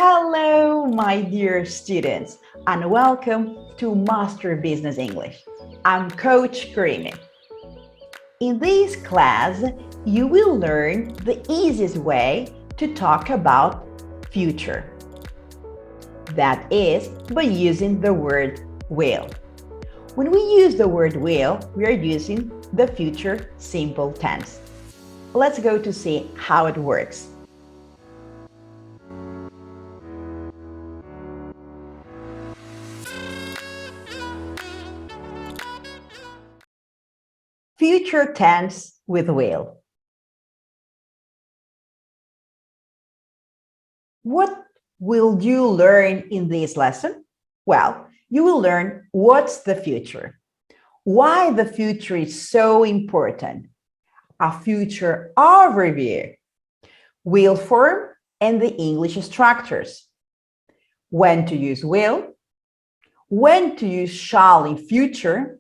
Hello, my dear students, and welcome to Master Business English. I'm Coach Karine. In this class, you will learn the easiest way to talk about future. That is by using the word will. When we use the word will, we are using the future simple tense. Let's go to see how it works. Future tense with will. What will you learn in this lesson? Well, you will learn what's the future, why the future is so important, a future overview, will form and the English structures, when to use will, when to use shall in future,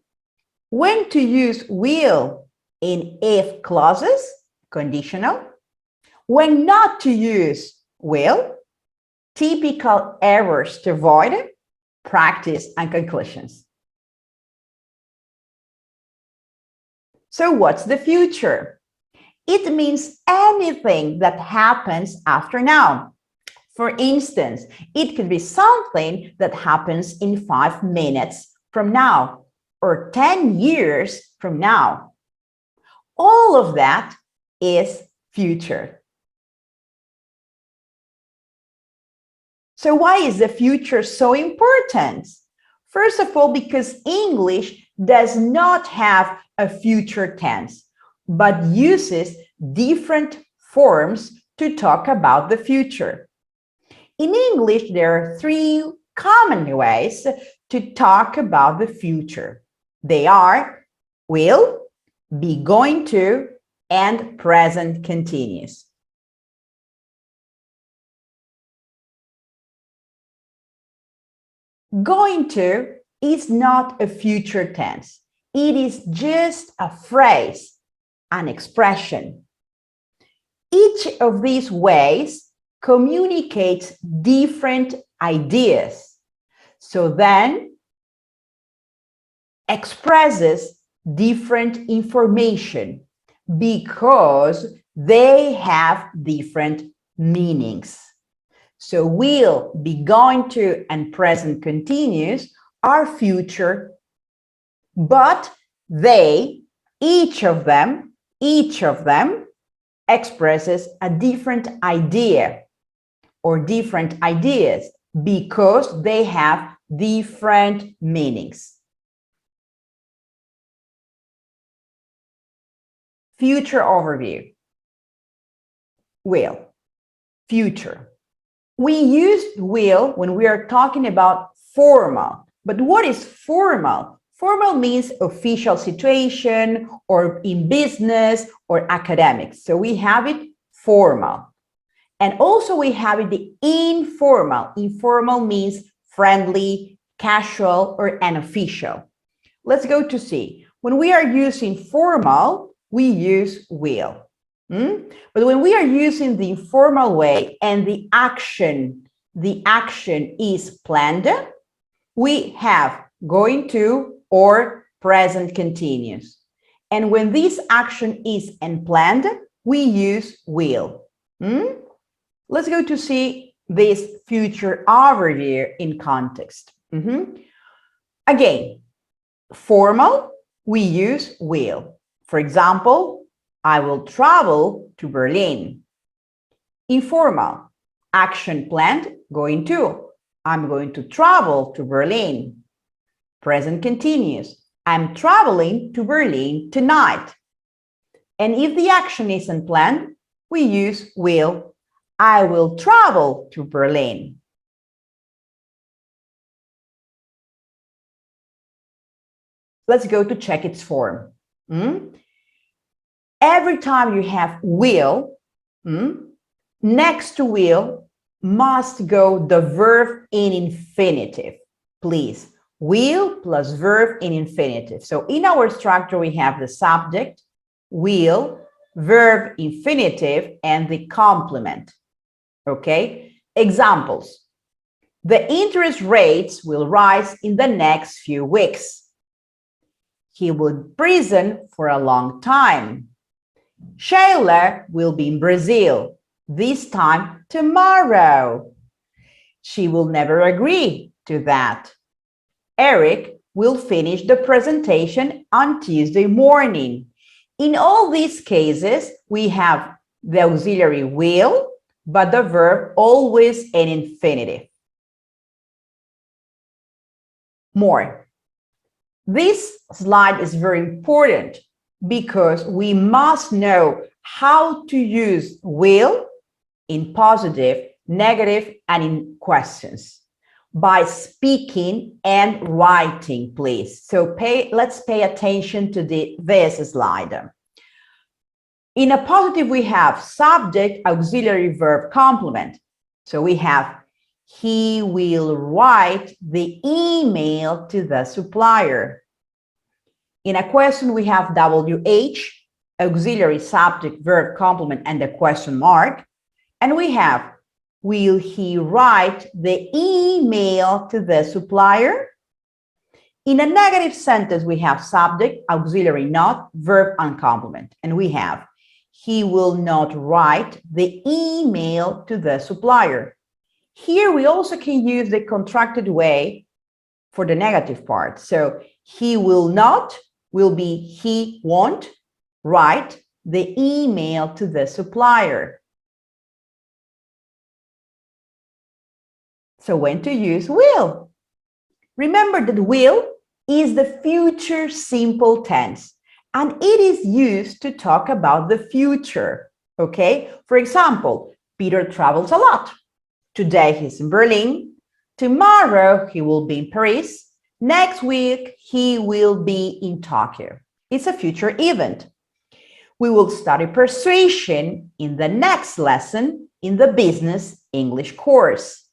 when to use will in if clauses, conditional, when not to use will, typical errors to avoid, practice and conclusions. So what's the future? It means anything that happens after now. For instance, it could be something that happens in 5 minutes from now or 10 years from now. All of that is future. So why is the future so important? First of all, because English does not have a future tense, but uses different forms to talk about the future. In English, there are 3 common ways to talk about the future. They are will, be going to, and present continuous. Going to is not a future tense. It is just a phrase, an expression. Each of these ways communicates different ideas. So then expresses different information because they have different meanings. So will, be going to, and present continuous are future, but they, each of them expresses a different idea or different ideas because they have different meanings. Future overview. Will, future. We use will when we are talking about formal. But what is formal? Formal means official situation or in business or academics. So we have it formal. And also we have it the informal. Informal means friendly, casual, or unofficial. Let's go to see. When we are using formal, we use will. But when we are using the informal way and the action is planned, we have going to or present continuous. And when this action is unplanned, we use will. Let's go to see this future overview in context. Again, formal, we use will. For example, I will travel to Berlin. Informal, action planned, going to. I'm going to travel to Berlin. Present continuous, I'm traveling to Berlin tonight. And if the action isn't planned, we use will. I will travel to Berlin. Let's go to check its form. Every time you have will, next to will must go the verb in infinitive. Please, will plus verb in infinitive. So in our structure, we have the subject, will, verb infinitive, and the complement. Okay? Examples. The interest rates will rise in the next few weeks. He will be in prison for a long time. Shayla will be in Brazil, this time tomorrow. She will never agree to that. Eric will finish the presentation on Tuesday morning. In all these cases, we have the auxiliary will, but the verb always in infinitive. More. This slide is very important because we must know how to use will in positive, negative, and in questions by speaking and writing, please. So let's pay attention to this slide. In a positive, we have subject, auxiliary verb, complement. So we have, he will write the email to the supplier. In a question, we have WH, auxiliary subject, verb, complement, and the question mark. And we have, will he write the email to the supplier? In a negative sentence, we have subject, auxiliary not, verb, and complement. And we have, he will not write the email to the supplier. Here, we also can use the contracted way for the negative part. So he will not will be he won't write the email to the supplier. So when to use will? Remember that will is the future simple tense, and it is used to talk about the future, okay? For example, Peter travels a lot. Today he's in Berlin. Tomorrow he will be in Paris. Next week he will be in Tokyo. It's a future event. We will study persuasion in the next lesson in the business English course.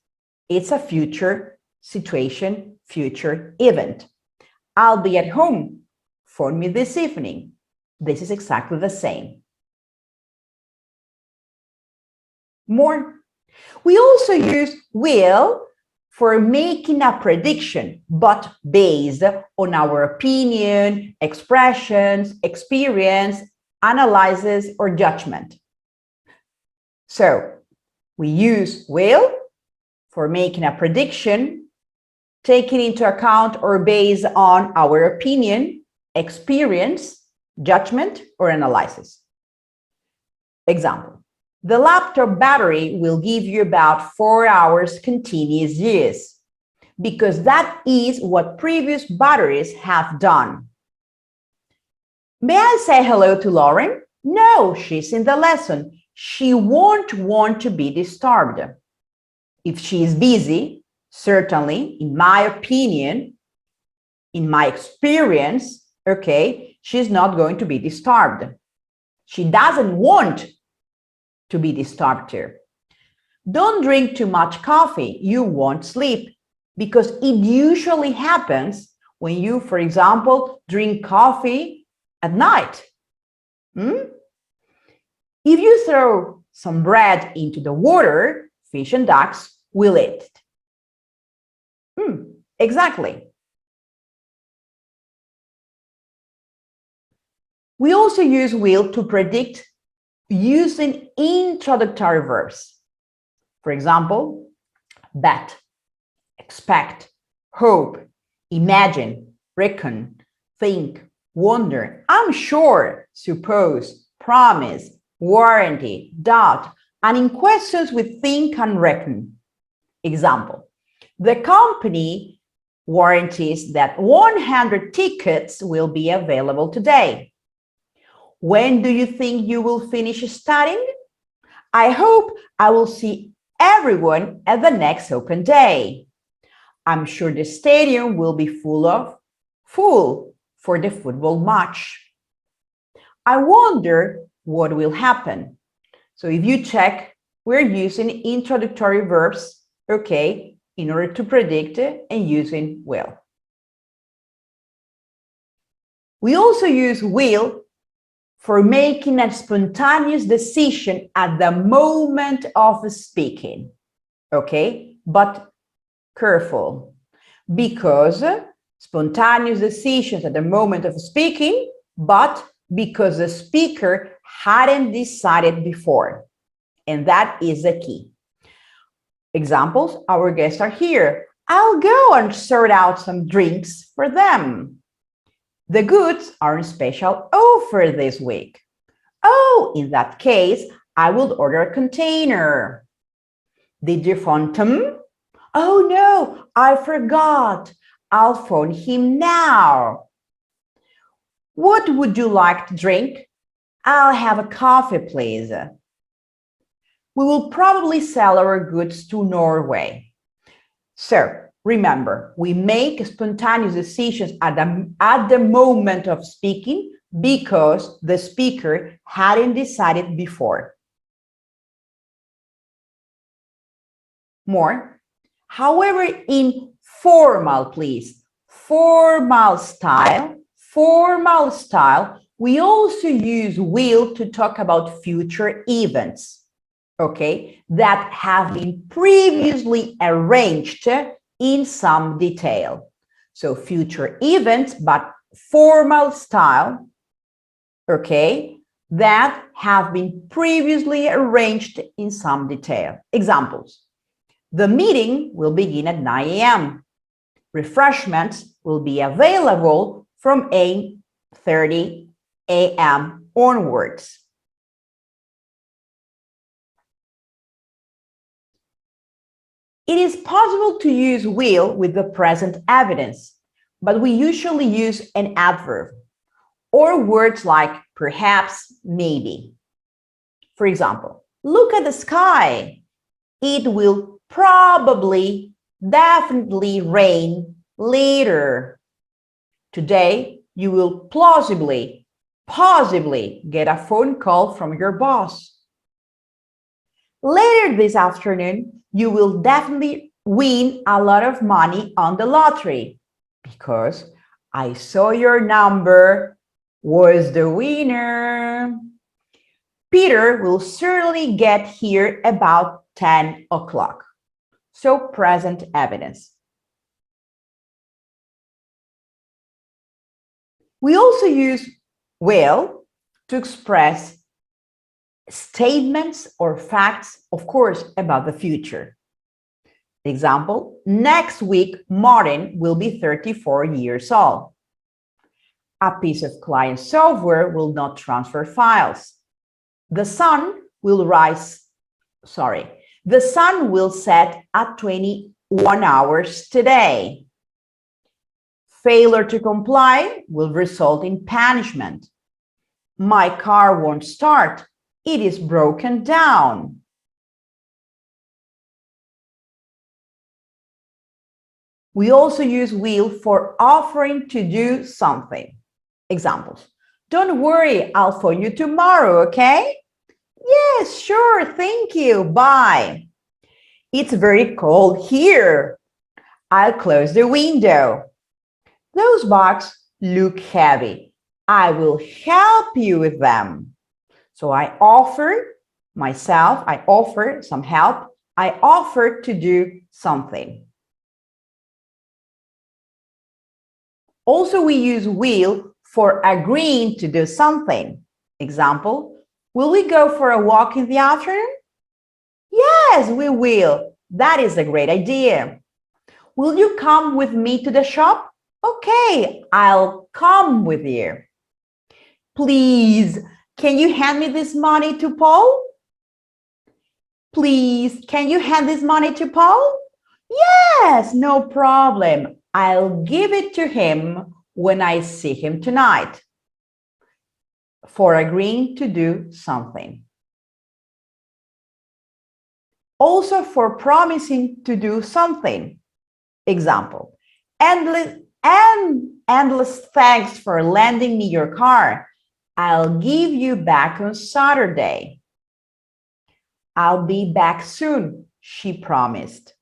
It's a future situation, future event. I'll be at home. Phone me this evening. This is exactly the same. More. We also use will for making a prediction, but based on our opinion, expressions, experience, analysis, or judgment. So we use will for making a prediction, taking into account or based on our opinion, experience, judgment, or analysis. Example, the laptop battery will give you about 4 hours continuous use because that is what previous batteries have done. May I say hello to Lauren? No, she's in the lesson. She won't want to be disturbed. If she is busy, certainly, in my opinion, in my experience, okay, she's not going to be disturbed. She doesn't want to be disturbed here. Don't drink too much coffee. You won't sleep because it usually happens when you, for example, drink coffee at night. If you throw some bread into the water, fish and ducks will eat it. Exactly. We also use will to predict using introductory verbs. For example, bet, expect, hope, imagine, reckon, think, wonder, I'm sure, suppose, promise, warranty, doubt, and in questions with think and reckon. Example, the company warranties that 100 tickets will be available today. When do you think you will finish studying? I hope I will see everyone at the next open day. I'm sure the stadium will be full for the football match. I wonder what will happen. So if you check, we're using introductory verbs, okay, in order to predict it and using will. We also use will for making a spontaneous decision at the moment of speaking. okay? But careful, because spontaneous decisions at the moment of speaking, but because the speaker hadn't decided before. And that is the key. Examples, our guests are here. I'll go and sort out some drinks for them. The goods are on special offer this week. Oh, in that case, I will order a container. Did you phone Tom? Oh no, I forgot. I'll phone him now. What would you like to drink? I'll have a coffee, please. We will probably sell our goods to Norway. So remember, we make spontaneous decisions at the moment of speaking because the speaker hadn't decided before. More. However, in formal, please, formal style, we also use will to talk about future events, okay, that have been previously arranged in some detail. So future events, but formal style, okay, that have been previously arranged in some detail. Examples. The meeting will begin at 9 a.m. Refreshments will be available from 8:30 a.m. onwards. It is possible to use will with the present evidence, but we usually use an adverb or words like perhaps, maybe. For example, look at the sky. It will probably, definitely rain later. Today, you will plausibly, possibly get a phone call from your boss. Later this afternoon, you will definitely win a lot of money on the lottery because I saw your number was the winner. Peter will certainly get here about 10 o'clock. So present evidence. We also use will to express statements or facts, of course, about the future. Example, next week, Martin will be 34 years old. A piece of client software will not transfer files. The sun will set at 21 hours today. Failure to comply will result in punishment. My car won't start. It is broken down. We also use will for offering to do something. Examples. Don't worry, I'll phone you tomorrow, okay? Yes, sure, thank you, bye. It's very cold here. I'll close the window. Those bags look heavy. I will help you with them. So I offer some help. I offer to do something. Also, we use will for agreeing to do something. Example, will we go for a walk in the afternoon? Yes, we will. That is a great idea. Will you come with me to the shop? Okay, I'll come with you. Please, can you hand me this money to Paul? Please, can you hand this money to Paul? Yes, no problem. I'll give it to him when I see him tonight. For agreeing to do something. Also for promising to do something. Example, endless thanks for lending me your car. I'll give you back on Saturday. I'll be back soon, she promised.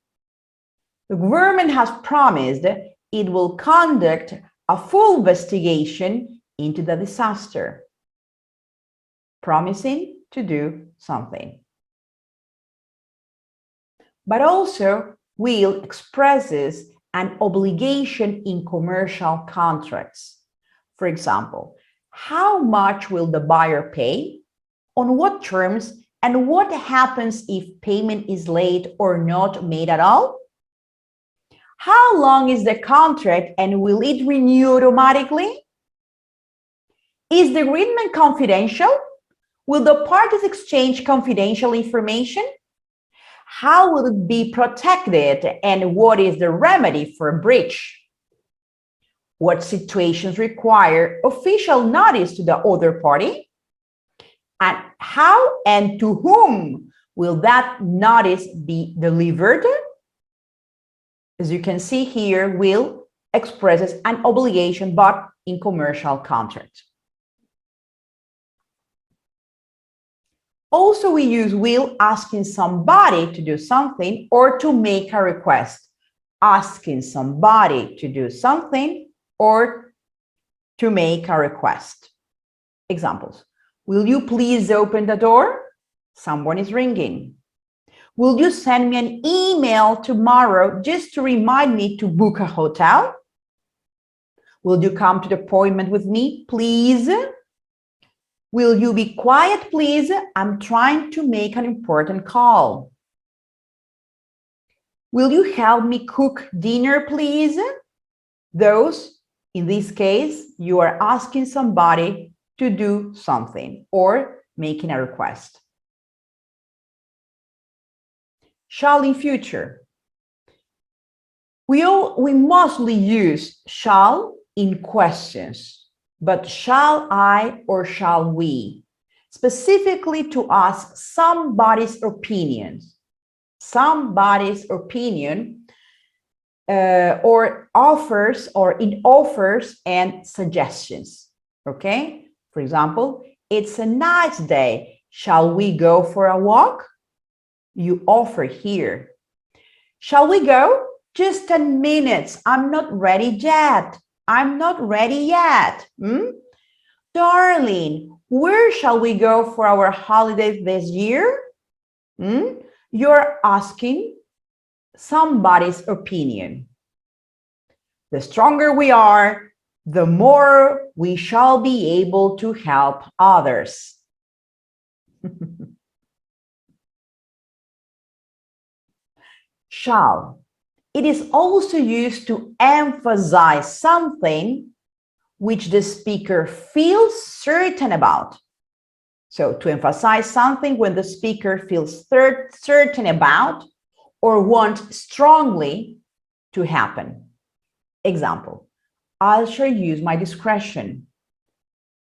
The government has promised it will conduct a full investigation into the disaster. Promising to do something. but also will expresses an obligation in commercial contracts. For example, how much will the buyer pay? On what terms? And what happens if payment is late or not made at all? How long is the contract and will it renew automatically? Is the agreement confidential? Will the parties exchange confidential information? How will it be protected and what is the remedy for breach? What situations require official notice to the other party? And how and to whom will that notice be delivered? As you can see here, will expresses an obligation, but in commercial contract. Also, we use will asking somebody to do something or to make a request. Asking somebody to do something or to make a request. Examples. Will you please open the door? Someone is ringing. Will you send me an email tomorrow just to remind me to book a hotel? Will you come to the appointment with me, please? Will you be quiet, please? I'm trying to make an important call. Will you help me cook dinner, please? Those, in this case, you are asking somebody to do something or making a request. Shall in future. We mostly use shall in questions, but shall I or shall we? Specifically to ask somebody's opinions. Somebody's opinion or offers or in offers and suggestions. Okay? For example, it's a nice day. Shall we go for a walk? You offer here. Shall we go? Just 10 minutes. I'm not ready yet. I'm not ready yet. Darling, where shall we go for our holidays this year? You're asking somebody's opinion. The stronger we are, the more we shall be able to help others. Shall. It is also used to emphasize something which the speaker feels certain about. So to emphasize something when the speaker feels certain about or wants strongly to happen. Example, I shall use my discretion.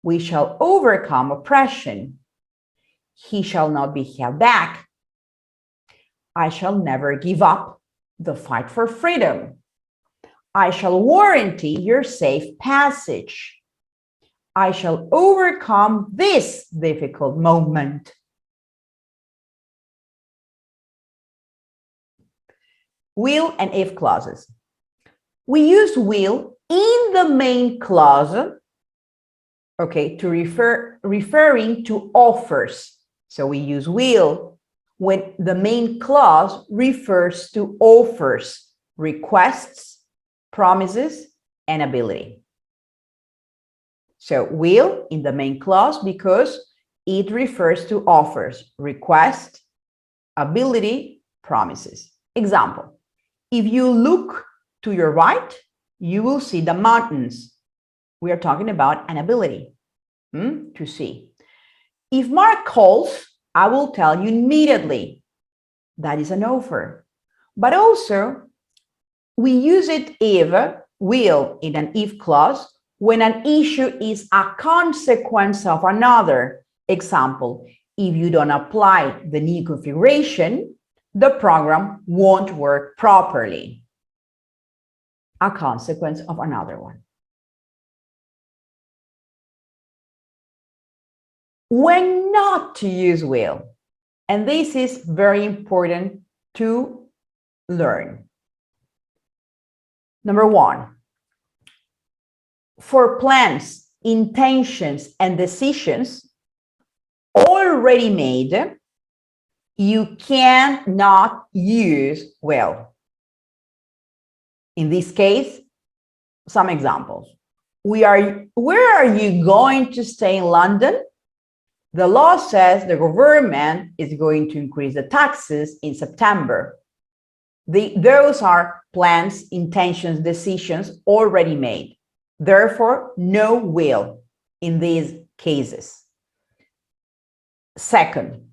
We shall overcome oppression. He shall not be held back. I shall never give up the fight for freedom. I shall warranty your safe passage. I shall overcome this difficult moment. Will and if clauses. We use will in the main clause, okay, to referring to offers. So we use will when the main clause refers to offers, requests, promises, and ability. So will in the main clause because it refers to offers, request, ability, promises. Example, if you look to your right, you will see the mountains. We are talking about an ability to see. If Mark calls, I will tell you immediately. That is an offer. But also, we use it if, will in an if clause, when an issue is a consequence of another. Example, if you don't apply the new configuration, the program won't work properly. A consequence of another one. When not to use will, and this is very important to learn. Number one, for plans, intentions, and decisions already made, you cannot use will. In this case, some examples. Where are you going to stay in London? The law says the government is going to increase the taxes in September. Those are plans, intentions, decisions already made. Therefore, no will in these cases. Second,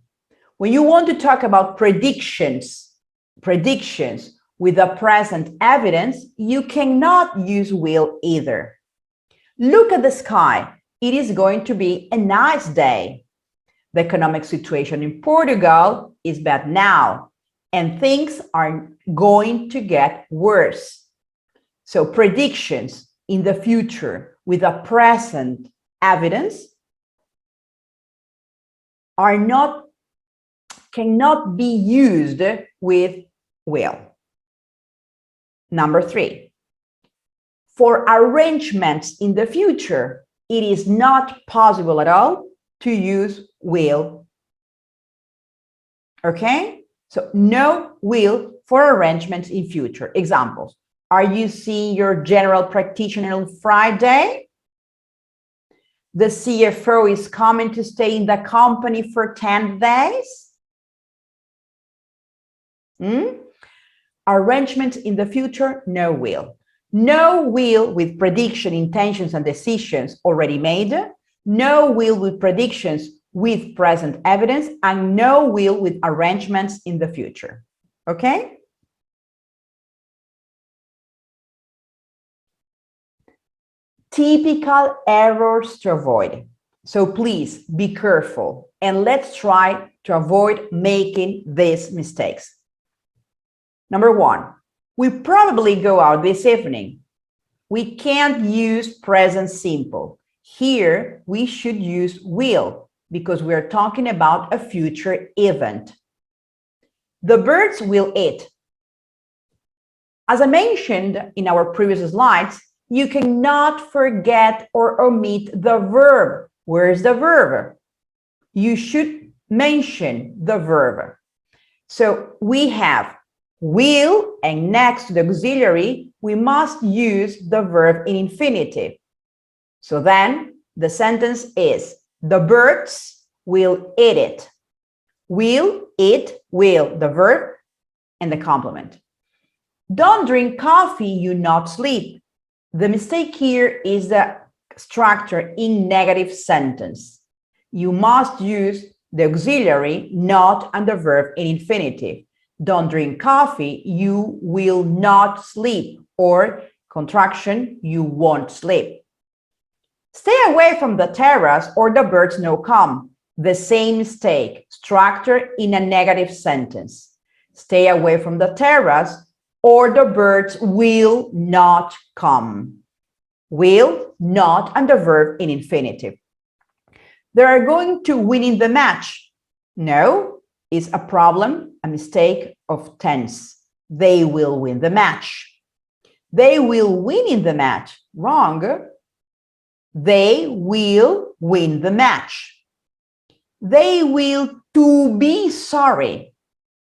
when you want to talk about predictions with the present evidence, you cannot use will either. Look at the sky. It is going to be a nice day. The economic situation in Portugal is bad now, and things are going to get worse. So predictions in the future with the present evidence cannot be used with will. Number 3, for arrangements in the future, it is not possible at all to use will. Okay? So no will for arrangements in future. Examples. Are you seeing your general practitioner on Friday? The CFO is coming to stay in the company for 10 days? Arrangements in the future, no will. No will with prediction, intentions, and decisions already made. No will with predictions with present evidence, and no will with arrangements in the future. Okay? Typical errors to avoid. So please be careful and let's try to avoid making these mistakes. Number 1, we probably go out this evening. We can't use present simple. Here, we should use will because we are talking about a future event. The birds will eat. As I mentioned in our previous slides, you cannot forget or omit the verb. Where is the verb? You should mention the verb. So we have will, and next to the auxiliary, we must use the verb in infinitive. So then the sentence is, the birds will eat it. Will, eat, will, the verb, and the complement. Don't drink coffee, you not sleep. The mistake here is the structure in negative sentence. You must use the auxiliary, not, and the verb in infinitive. Don't drink coffee, you will not sleep, or contraction, you won't sleep. Stay away from the terrace or the birds no come. The same mistake, structure in a negative sentence. Stay away from the terrace or the birds will not come. Will, not, and the verb in infinitive. They are going to win in the match. No, is a problem, a mistake of tense. They will win the match. They will win in the match. Wrong. They will win the match. They will to be sorry.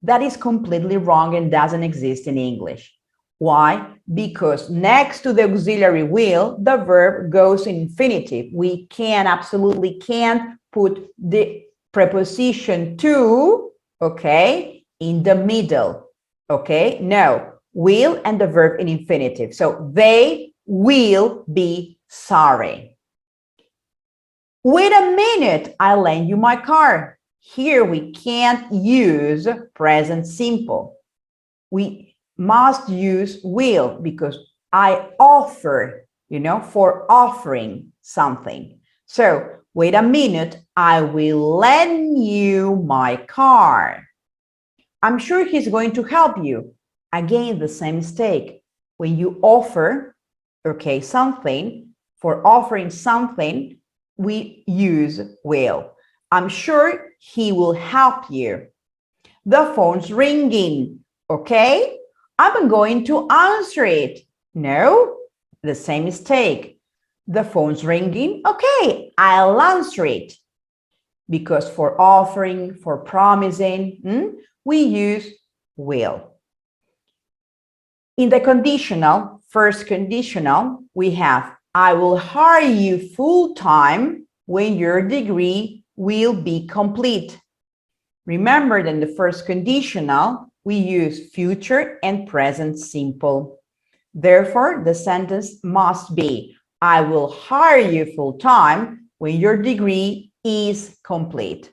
That is completely wrong and doesn't exist in English. Why? Because next to the auxiliary will, the verb goes in infinitive. We absolutely can't put the preposition to, okay, in the middle, okay? No, will and the verb in infinitive. So they will be sorry. Wait a minute, I'll lend you my car. Here we can't use present simple. We must use will because I offer, for offering something. So wait a minute, I will lend you my car. I'm sure he's going to help you. Again, the same mistake. When you offer, okay, something, for offering something, we use will. I'm sure he will help you. The phone's ringing, okay? I'm going to answer it. No, the same mistake. The phone's ringing, okay, I'll answer it. because for offering, for promising, we use will. In the conditional, first conditional, we have, I will hire you full-time when your degree will be complete. Remember that in the first conditional, we use future and present simple. Therefore, the sentence must be, I will hire you full-time when your degree is complete.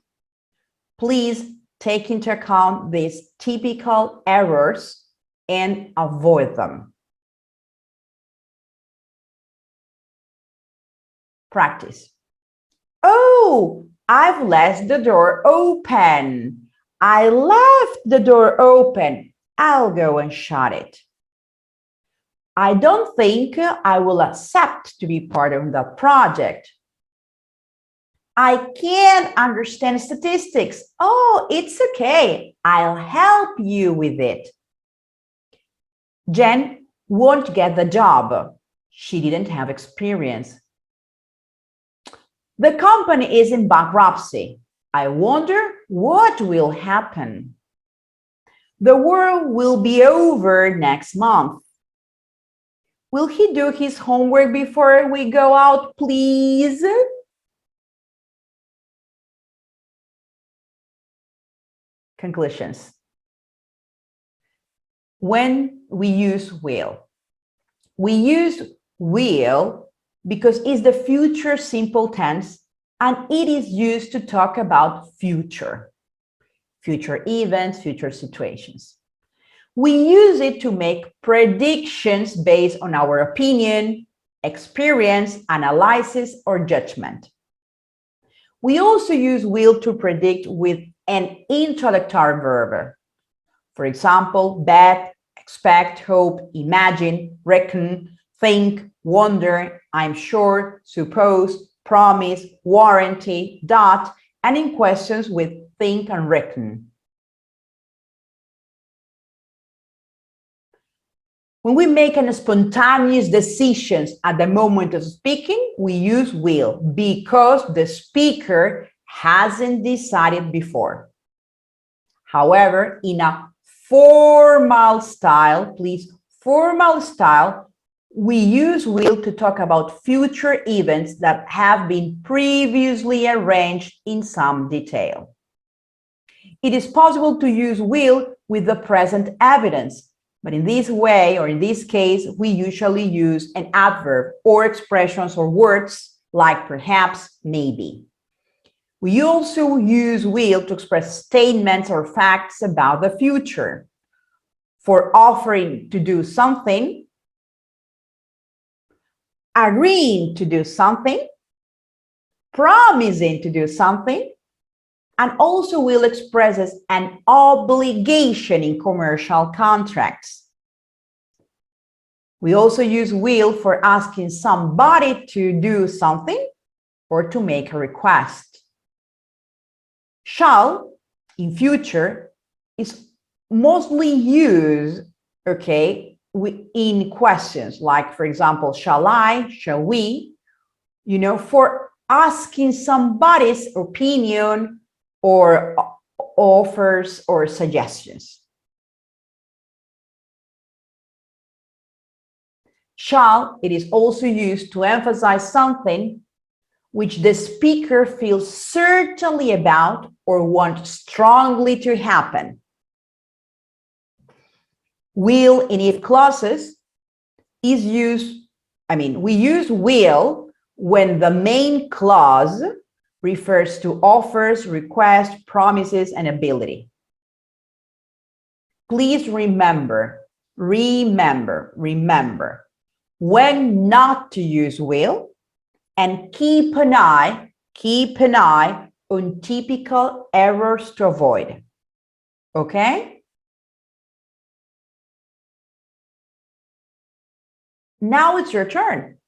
Please take into account these typical errors and avoid them. Practice. Oh, I've left the door open. I left the door open. I'll go and shut it. I don't think I will accept to be part of the project. I can't understand statistics. Oh, it's okay. I'll help you with it. Jen won't get the job. She didn't have experience. The company is in bankruptcy. I wonder what will happen. The war will be over next month. Will he do his homework before we go out, please? Conclusions. When we use will because it's the future simple tense and it is used to talk about future events, future situations. We use it to make predictions based on our opinion, experience, analysis, or judgment. We also use will to predict with an introductory verb. For example, bet, expect, hope, imagine, reckon, think, wonder, I'm sure, suppose, promise, warranty, dot, and in questions with think and reckon. When we make a spontaneous decisions at the moment of speaking, we use will because the speaker hasn't decided before. However, in a formal style, we use will to talk about future events that have been previously arranged in some detail. It is possible to use will with the present evidence, but in this way, or in this case, we usually use an adverb or expressions or words like perhaps, maybe. We also use will to express statements or facts about the future. For offering to do something, agreeing to do something, promising to do something, and also will expresses an obligation in commercial contracts. We also use will for asking somebody to do something or to make a request. Shall, in future, is mostly used, in questions like, for example, shall I, shall we, for asking somebody's opinion or offers or suggestions. Shall, it is also used to emphasize something which the speaker feels certainly about or wants strongly to happen. Will in if clauses is used, we use will when the main clause refers to offers, requests, promises, and ability. Please remember when not to use will, and keep an eye on typical errors to avoid. Okay? Now it's your turn.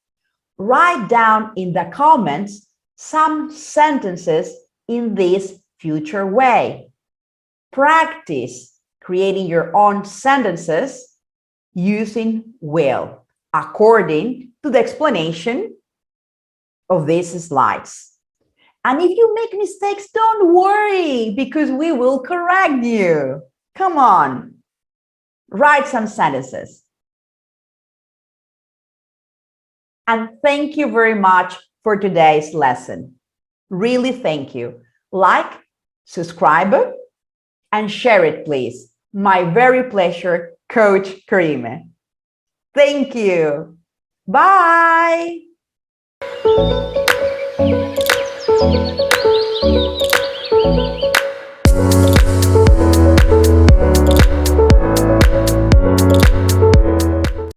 Write down in the comments some sentences in this future way. Practice creating your own sentences using will, according to the explanation of these slides. And if you make mistakes, don't worry, because we will correct you. Come on, write some sentences. And thank you very much for today's lesson. Really thank you. Like, subscribe, and share it, please. My very pleasure, Coach Karime. Thank you. Bye.